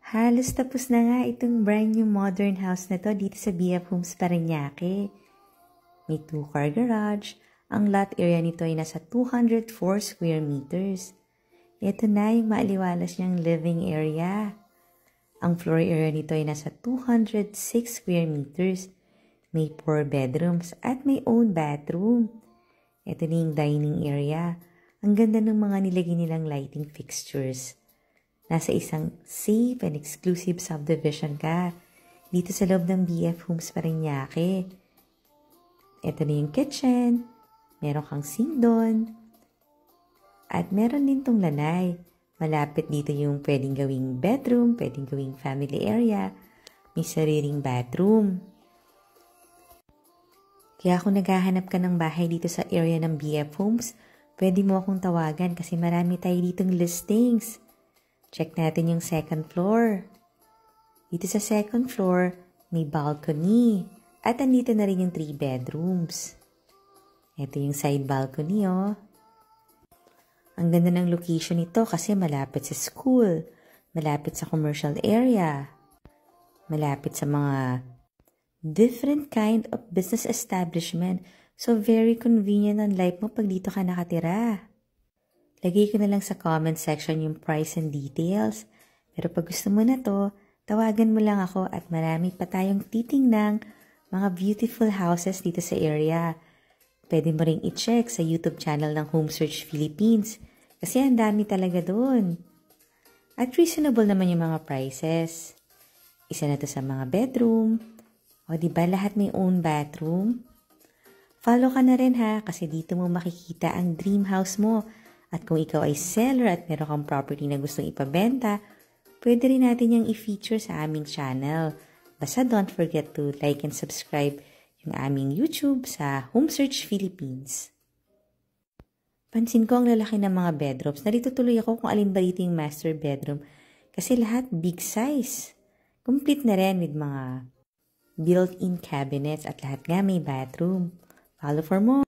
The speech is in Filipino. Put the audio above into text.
Halos tapos na nga itong brand new modern house na to dito sa BF Homes Parañaque. May 2-car garage. Ang lot area nito ay nasa 204 square meters. Ito na yung maaliwalas niyang living area. Ang floor area nito ay nasa 206 square meters. May 4 bedrooms at may own bathroom. Ito na yung dining area. Ang ganda ng mga nilagay nilang lighting fixtures. Nasa isang safe and exclusive subdivision ka dito sa loob ng BF Homes Parañaque. Ito na yung kitchen. Meron kang sink doon. At meron din tong lanay. Malapit dito yung pwedeng gawing bedroom, pwedeng gawing family area. May sariling bathroom. Kaya kung naghahanap ka ng bahay dito sa area ng BF Homes, pwede mo akong tawagan kasi marami tayo ditong listings. Check natin yung second floor. Dito sa second floor, may balcony. At andito na rin yung 3 bedrooms. Ito yung side balcony, oh. Ang ganda ng location nito kasi malapit sa school, malapit sa commercial area, malapit sa mga different kind of business establishment. So, very convenient ang life mo pag dito ka nakatira. Lagay ko na lang sa comment section yung price and details. Pero pag gusto mo na to, tawagan mo lang ako at marami pa tayong titingnang mga beautiful houses dito sa area. Pwede mo ring i-check sa YouTube channel ng Home Search Philippines kasi ang dami talaga doon. At reasonable naman yung mga prices. Isa na to sa mga bedroom. O diba lahat may own bathroom? Follow ka na rin ha kasi dito mo makikita ang dream house mo. At kung ikaw ay seller at meron kang property na gustong ipabenta, pwede rin natin yung i-feature sa aming channel. Basta don't forget to like and subscribe yung aming YouTube sa Home Search Philippines. Pansin ko ang lalaki ng mga bedrooms. Narito tuloy ako kung alin ba dito yung master bedroom kasi lahat big size. Complete na rin with mga built-in cabinets at lahat nga may bathroom. Follow for more.